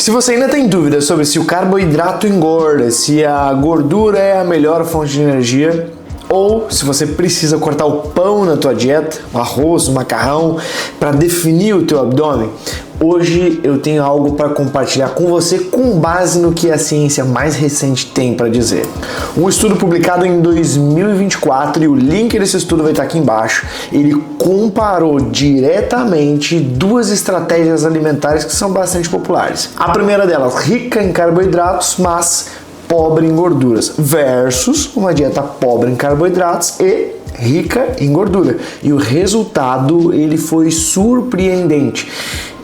Se você ainda tem dúvidas sobre se o carboidrato engorda, se a gordura é a melhor fonte de energia, ou se você precisa cortar o pão na tua dieta, o arroz, o macarrão, para definir o teu abdômen, hoje eu tenho algo para compartilhar com você com base no que a ciência mais recente tem para dizer. Um estudo publicado em 2024, e o link desse estudo vai estar aqui embaixo, ele comparou diretamente duas estratégias alimentares que são bastante populares. A primeira delas, rica em carboidratos, mas pobre em gorduras, versus uma dieta pobre em carboidratos e rica em gordura. E o resultado, ele foi surpreendente,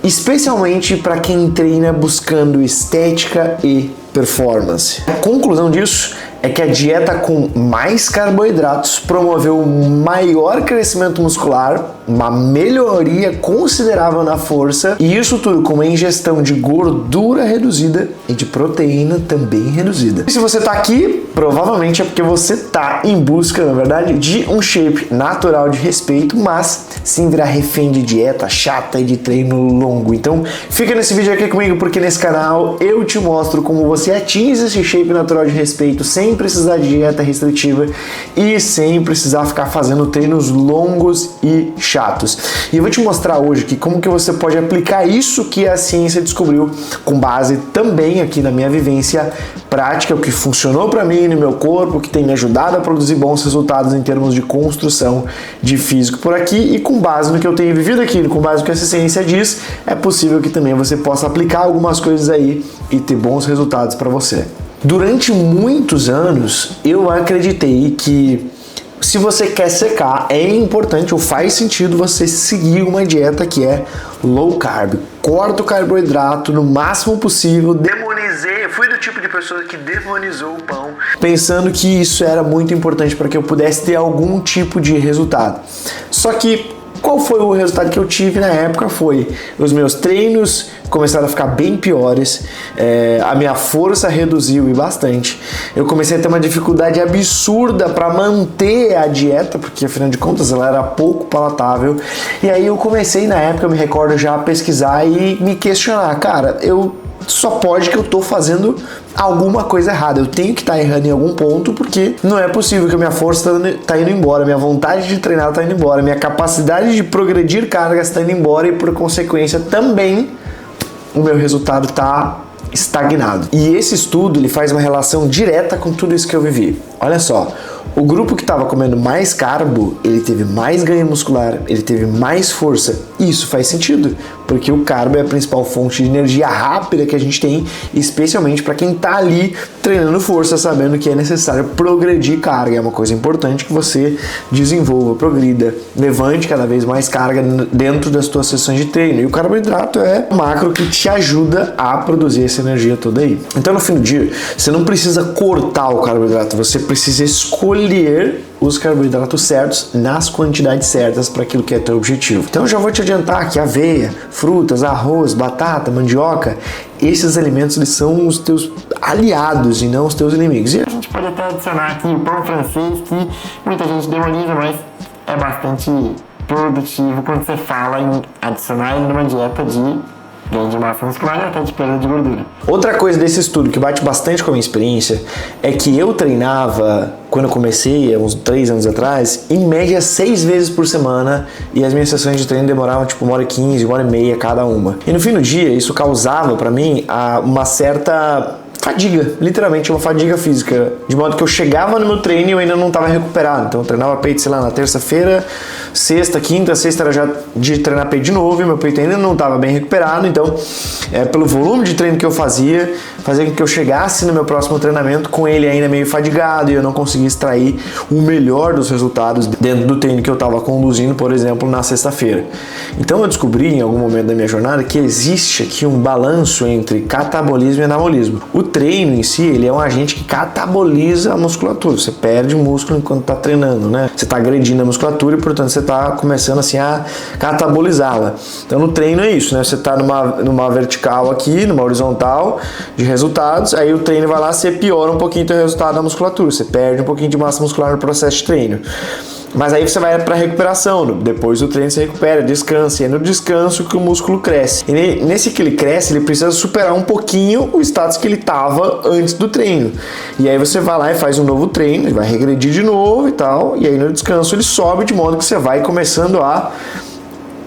especialmente para quem treina buscando estética e performance. A conclusão disso é que a dieta com mais carboidratos promoveu um maior crescimento muscular, uma melhoria considerável na força, e isso tudo com uma ingestão de gordura reduzida e de proteína também reduzida. E se você está aqui, provavelmente é porque você está em busca, na verdade, de um shape natural de respeito, mas sem virar refém de dieta chata e de treino longo. Então fica nesse vídeo aqui comigo, porque nesse canal eu te mostro como você atinge esse shape natural de respeito sem precisar de dieta restritiva e sem precisar ficar fazendo treinos longos e chatos. E eu vou te mostrar hoje que como que você pode aplicar isso que a ciência descobriu, com base também aqui na minha vivência prática, o que funcionou para mim no meu corpo, que tem me ajudado a produzir bons resultados em termos de construção de físico por aqui, e com base no que eu tenho vivido aqui, com base no que a ciência diz, é possível que também você possa aplicar algumas coisas aí e ter bons resultados para você. Durante muitos anos, eu acreditei que se você quer secar, é importante ou faz sentido você seguir uma dieta que é low carb. Corta o carboidrato no máximo possível. Demonizei, eu fui do tipo de pessoa que demonizou o pão, pensando que isso era muito importante para que eu pudesse ter algum tipo de resultado. Só que qual foi o resultado que eu tive na época? Foi os meus treinos começaram a ficar bem piores, a minha força reduziu e bastante. Eu comecei a ter uma dificuldade absurda para manter a dieta, porque afinal de contas ela era pouco palatável. E aí eu comecei na época, eu me recordo, já a pesquisar e me questionar, cara, só pode que eu tô fazendo alguma coisa errada, eu tenho que estar errando em algum ponto, porque não é possível que a minha força tá indo embora, minha vontade de treinar tá indo embora, minha capacidade de progredir cargas tá indo embora e por consequência também o meu resultado tá estagnado. E esse estudo ele faz uma relação direta com tudo isso que eu vivi. Olha só, o grupo que estava comendo mais carbo, ele teve mais ganho muscular, ele teve mais força. E isso faz sentido, porque o carbo é a principal fonte de energia rápida que a gente tem, especialmente para quem está ali treinando força, sabendo que é necessário progredir carga. É uma coisa importante que você desenvolva, progrida, levante cada vez mais carga dentro das suas sessões de treino. E o carboidrato é o macro que te ajuda a produzir essa energia toda aí. Então, no fim do dia, você não precisa cortar o carboidrato, você precisa escolher os carboidratos certos nas quantidades certas para aquilo que é teu objetivo. Então eu já vou te adiantar que aveia, frutas, arroz, batata, mandioca, esses alimentos eles são os teus aliados e não os teus inimigos. E a gente pode até adicionar aqui o pão francês, que muita gente demoniza, mas é bastante produtivo quando você fala em adicionar ele numa dieta de ganho de massa muscular e até de perda de gordura. Outra coisa desse estudo que bate bastante com a minha experiência é que eu treinava, quando eu comecei, há uns 3 anos atrás, em média 6 vezes por semana, e as minhas sessões de treino demoravam tipo 1h15, 1h30 cada uma. E no fim do dia, isso causava para mim uma certa fadiga, literalmente uma fadiga física, de modo que eu chegava no meu treino e eu ainda não estava recuperado. Então eu treinava peito, sei lá, na terça-feira, sexta, quinta, sexta era já de treinar peito de novo e meu peito ainda não estava bem recuperado. Então, pelo volume de treino que eu fazia com que eu chegasse no meu próximo treinamento com ele ainda meio fadigado e eu não conseguia extrair o melhor dos resultados dentro do treino que eu estava conduzindo, por exemplo, na sexta-feira. Então eu descobri em algum momento da minha jornada que existe aqui um balanço entre catabolismo e anabolismo. O treino em si, ele é um agente que cataboliza a musculatura. Você perde músculo enquanto está treinando, né? Você está agredindo a musculatura e, portanto, você está começando assim a catabolizá-la. Então, no treino é isso, né? Você está numa vertical aqui, numa horizontal de resultados, aí o treino vai lá, você piora um pouquinho o resultado da musculatura, você perde um pouquinho de massa muscular no processo de treino. Mas aí você vai para recuperação, depois do treino você recupera, descansa, e é no descanso que o músculo cresce. E nesse que ele cresce, ele precisa superar um pouquinho o status que ele estava antes do treino. E aí você vai lá e faz um novo treino, ele vai regredir de novo e tal, e aí no descanso ele sobe de modo que você vai começando a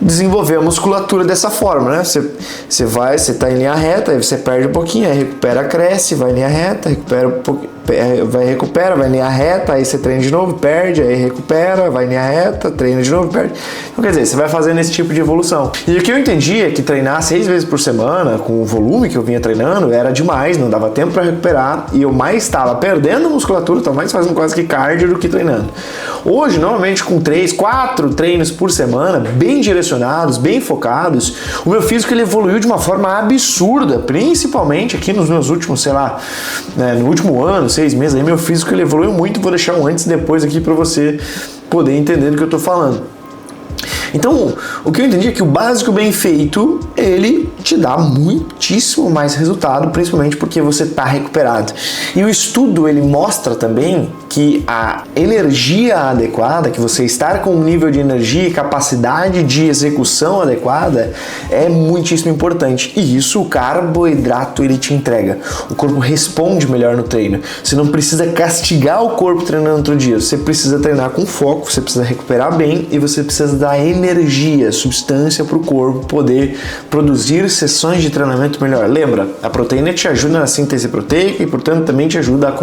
desenvolver a musculatura dessa forma, né? Você tá em linha reta, aí você perde um pouquinho, aí recupera, cresce, vai em linha reta, recupera um pouquinho, vai em linha reta, aí você treina de novo, perde, aí recupera, vai em linha reta, treina de novo, perde. Então, quer dizer, você vai fazendo esse tipo de evolução. E o que eu entendi é que treinar 6 vezes por semana, com o volume que eu vinha treinando, era demais, não dava tempo para recuperar, e eu mais estava perdendo musculatura, estava mais fazendo quase que cardio do que treinando. Hoje, normalmente com 3, 4 treinos por semana, bem direcionados, bem focados, o meu físico ele evoluiu de uma forma absurda, principalmente aqui nos meus últimos, sei lá, no último ano, 6 meses, aí meu físico ele evoluiu muito. Vou deixar um antes e depois aqui para você poder entender do que eu tô falando. Então, o que eu entendi é que o básico bem feito, ele te dá muitíssimo mais resultado, principalmente porque você está recuperado. E o estudo, ele mostra também que a energia adequada, que você estar com um nível de energia e capacidade de execução adequada é muitíssimo importante. E isso o carboidrato, ele te entrega. O corpo responde melhor no treino. Você não precisa castigar o corpo treinando outro dia. Você precisa treinar com foco, você precisa recuperar bem e você precisa dar energia, substância para o corpo poder produzir sessões de treinamento melhor. Lembra, a proteína te ajuda na síntese proteica e, portanto, também te ajuda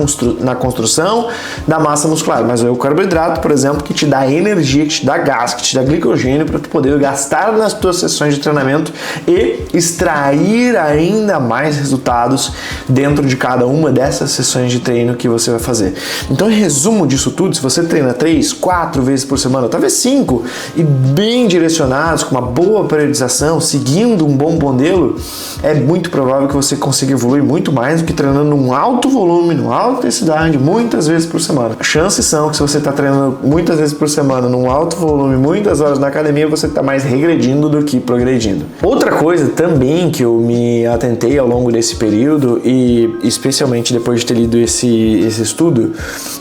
na construção da massa muscular. Mas é o carboidrato, por exemplo, que te dá energia, que te dá gás, que te dá glicogênio para tu poder gastar nas tuas sessões de treinamento e extrair ainda mais resultados dentro de cada uma dessas sessões de treino que você vai fazer. Então, em resumo disso tudo, se você treina 3, 4 vezes por semana, talvez 5, e bem direcionados, com uma boa periodização, seguindo um bom modelo, é muito provável que você consiga evoluir muito mais do que treinando num alto volume, numa alta intensidade, muitas vezes por semana. As chances são que se você está treinando muitas vezes por semana, num alto volume, muitas horas na academia, você está mais regredindo do que progredindo. Outra coisa também que eu me atentei ao longo desse período, e especialmente depois de ter lido esse estudo,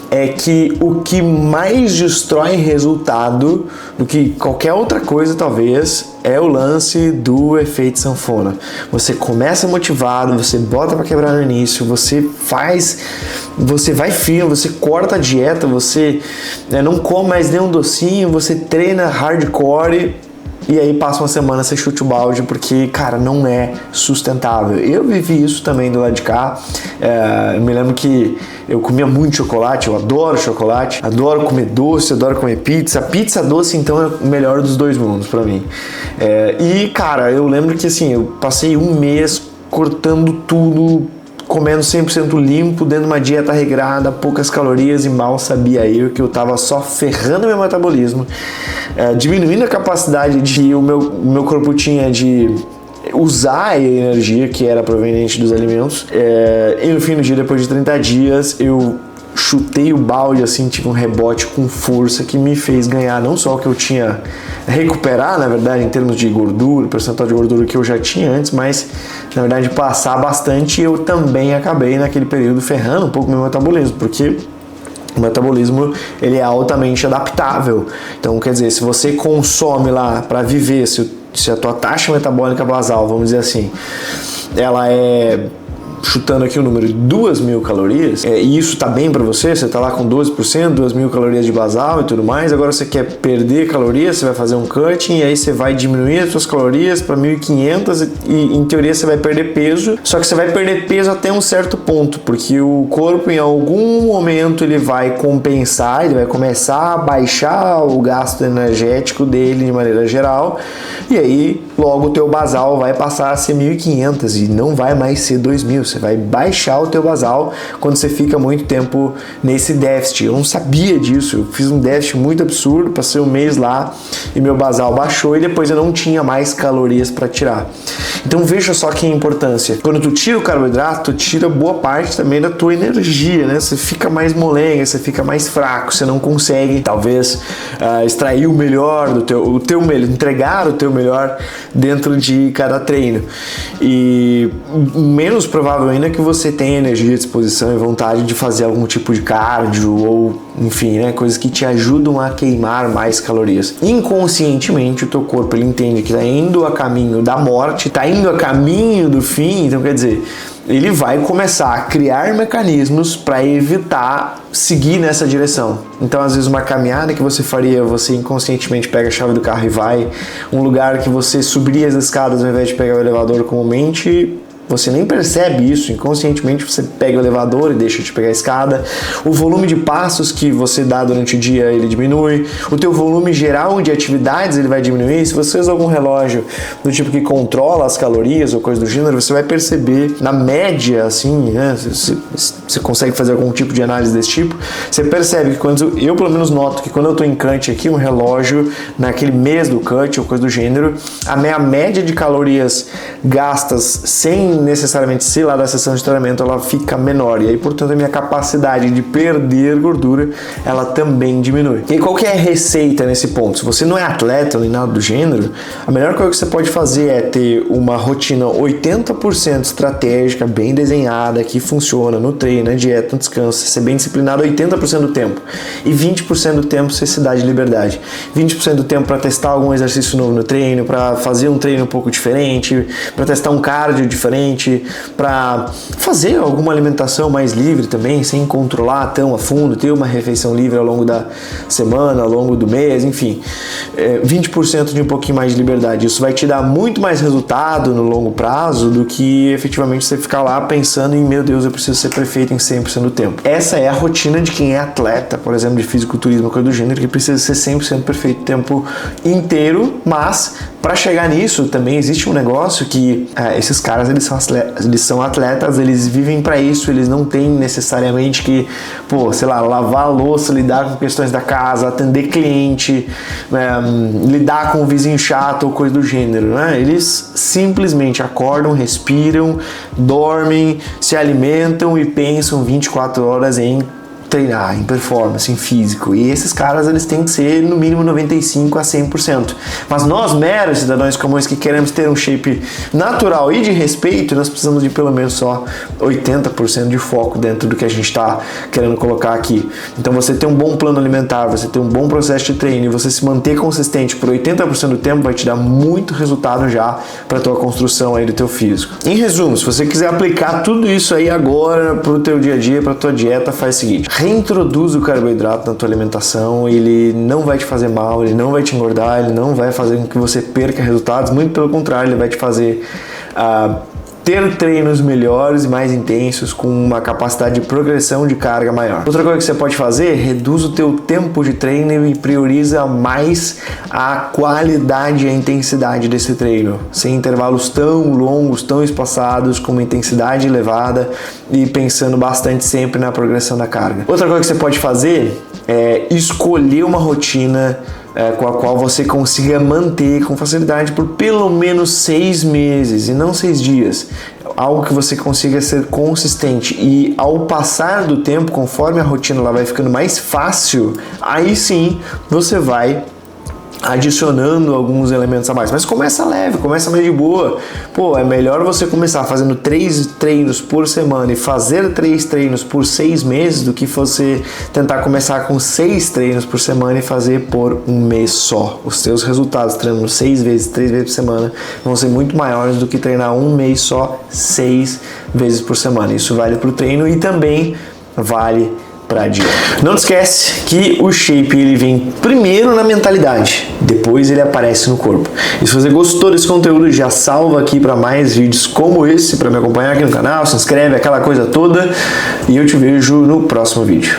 é que o que mais destrói resultado do que qualquer outra coisa, talvez, é o lance do efeito sanfona. Você começa motivado, você bota para quebrar no início, você vai firme, você corta a dieta, você não come mais nenhum docinho, você treina hardcore. E aí passa uma semana, você chuta o balde, porque, cara, não é sustentável. Eu vivi isso também do lado de cá. Eu me lembro que eu comia muito chocolate, eu adoro chocolate, adoro comer doce, adoro comer pizza. Pizza doce, então, é o melhor dos dois mundos pra mim. E, cara, eu lembro que, assim, eu passei um mês cortando tudo, comendo 100% limpo, dentro de uma dieta regrada, poucas calorias, e mal sabia eu que eu tava só ferrando meu metabolismo, diminuindo a capacidade de o meu corpo tinha de usar a energia que era proveniente dos alimentos, e no fim do dia, depois de 30 dias, eu chutei o balde, assim, tive um rebote com força que me fez ganhar não só o que eu tinha, recuperar, na verdade, em termos de gordura, percentual de gordura que eu já tinha antes, mas, na verdade, passar bastante. Eu também acabei, naquele período, ferrando um pouco meu metabolismo, porque o metabolismo, ele é altamente adaptável. Então, quer dizer, se você consome lá para viver, se a tua taxa metabólica basal, vamos dizer assim, ela é, chutando aqui o número, de 2.000 calorias, e isso tá bem para você tá lá com 12%, 2.000 calorias de basal e tudo mais, agora você quer perder calorias, você vai fazer um cutting, e aí você vai diminuir as suas calorias para 1.500 e em teoria você vai perder peso, só que você vai perder peso até um certo ponto, porque o corpo em algum momento ele vai compensar, ele vai começar a baixar o gasto energético dele de maneira geral, e aí logo o teu basal vai passar a ser 1.500 e não vai mais ser 2.000. Você vai baixar o teu basal quando você fica muito tempo nesse déficit. Eu não sabia disso, eu fiz um déficit muito absurdo, passei um mês lá e meu basal baixou e depois eu não tinha mais calorias para tirar. Então veja só que importância. Quando tu tira o carboidrato, tu tira boa parte também da tua energia, né? Você fica mais molenga, você fica mais fraco, você não consegue talvez extrair o melhor do teu melhor, entregar o teu melhor dentro de cada treino. E menos provável ainda que você tenha energia, disposição e vontade de fazer algum tipo de cardio ou enfim, né, coisas que te ajudam a queimar mais calorias. Inconscientemente, o teu corpo ele entende que está indo a caminho da morte, está indo a caminho do fim, então quer dizer, ele vai começar a criar mecanismos para evitar seguir nessa direção. Então, às vezes, uma caminhada que você faria, você inconscientemente pega a chave do carro e vai. Um lugar que você subiria as escadas ao invés de pegar o elevador comumente, você nem percebe isso, inconscientemente você pega o elevador e deixa de pegar a escada. O volume de passos que você dá durante o dia, ele diminui. O teu volume geral de atividades, ele vai diminuir. Se você usa algum relógio do tipo que controla as calorias ou coisa do gênero, você vai perceber, na média, assim, né, você consegue fazer algum tipo de análise desse tipo, você percebe que quando, eu pelo menos noto que quando eu estou em cut aqui, um relógio, naquele mês do cut ou coisa do gênero, a minha média de calorias gastas sem necessariamente ser lá da sessão de treinamento, ela fica menor, e aí portanto a minha capacidade de perder gordura, ela também diminui. E qual que é a receita nesse ponto? Se você não é atleta nem nada do gênero, a melhor coisa que você pode fazer é ter uma rotina 80% estratégica, bem desenhada, que funciona no treino, na dieta, no descanso, ser bem disciplinado 80% do tempo, e 20% do tempo você se dá de liberdade. 20% do tempo para testar algum exercício novo no treino, para fazer um treino um pouco diferente, para testar um cardio diferente, para fazer alguma alimentação mais livre também, sem controlar tão a fundo, ter uma refeição livre ao longo da semana, ao longo do mês, enfim, 20% de um pouquinho mais de liberdade. Isso vai te dar muito mais resultado no longo prazo do que efetivamente você ficar lá pensando em, meu Deus, eu preciso ser perfeito em 100% do tempo. Essa é a rotina de quem é atleta, por exemplo, de fisiculturismo, coisa do gênero, que precisa ser 100% perfeito o tempo inteiro, mas para chegar nisso também existe um negócio que esses caras, eles são atletas, eles vivem para isso, eles não têm necessariamente que, sei lá, lavar a louça, lidar com questões da casa, atender cliente, lidar com o vizinho chato ou coisa do gênero, né? Eles simplesmente acordam, respiram, dormem, se alimentam e pensam 24 horas em treinar, em performance, em físico. E esses caras, eles têm que ser no mínimo 95% a 100%. Mas nós, meros cidadãos comuns que queremos ter um shape natural e de respeito, nós precisamos de pelo menos só 80% de foco dentro do que a gente está querendo colocar aqui. Então você ter um bom plano alimentar, você ter um bom processo de treino e você se manter consistente por 80% do tempo vai te dar muito resultado já para a tua construção aí do teu físico. Em resumo, se você quiser aplicar tudo isso aí agora para o teu dia a dia, para a tua dieta, faz o seguinte: reintroduz o carboidrato na tua alimentação, ele não vai te fazer mal, ele não vai te engordar, ele não vai fazer com que você perca resultados, muito pelo contrário, ele vai te fazer ter treinos melhores e mais intensos, com uma capacidade de progressão de carga maior. Outra coisa que você pode fazer, reduz o teu tempo de treino e prioriza mais a qualidade e a intensidade desse treino, sem intervalos tão longos, tão espaçados, com uma intensidade elevada e pensando bastante sempre na progressão da carga. Outra coisa que você pode fazer é escolher uma rotina com a qual você consiga manter com facilidade por pelo menos 6 meses e não 6 dias. Algo que você consiga ser consistente, e ao passar do tempo, conforme a rotina ela vai ficando mais fácil, aí sim você vai adicionando alguns elementos a mais, mas começa leve, começa mais de boa. É melhor você começar fazendo 3 treinos por semana e fazer 3 treinos por 6 meses do que você tentar começar com 6 treinos por semana e fazer por um mês só. Os seus resultados treinando 6 vezes, 3 vezes por semana vão ser muito maiores do que treinar um mês só 6 vezes por semana. Isso vale para o treino e também vale para a dieta. Não esquece que o shape ele vem primeiro na mentalidade, depois ele aparece no corpo. E se você gostou desse conteúdo, já salva aqui para mais vídeos como esse, para me acompanhar aqui no canal, se inscreve, aquela coisa toda, e eu te vejo no próximo vídeo.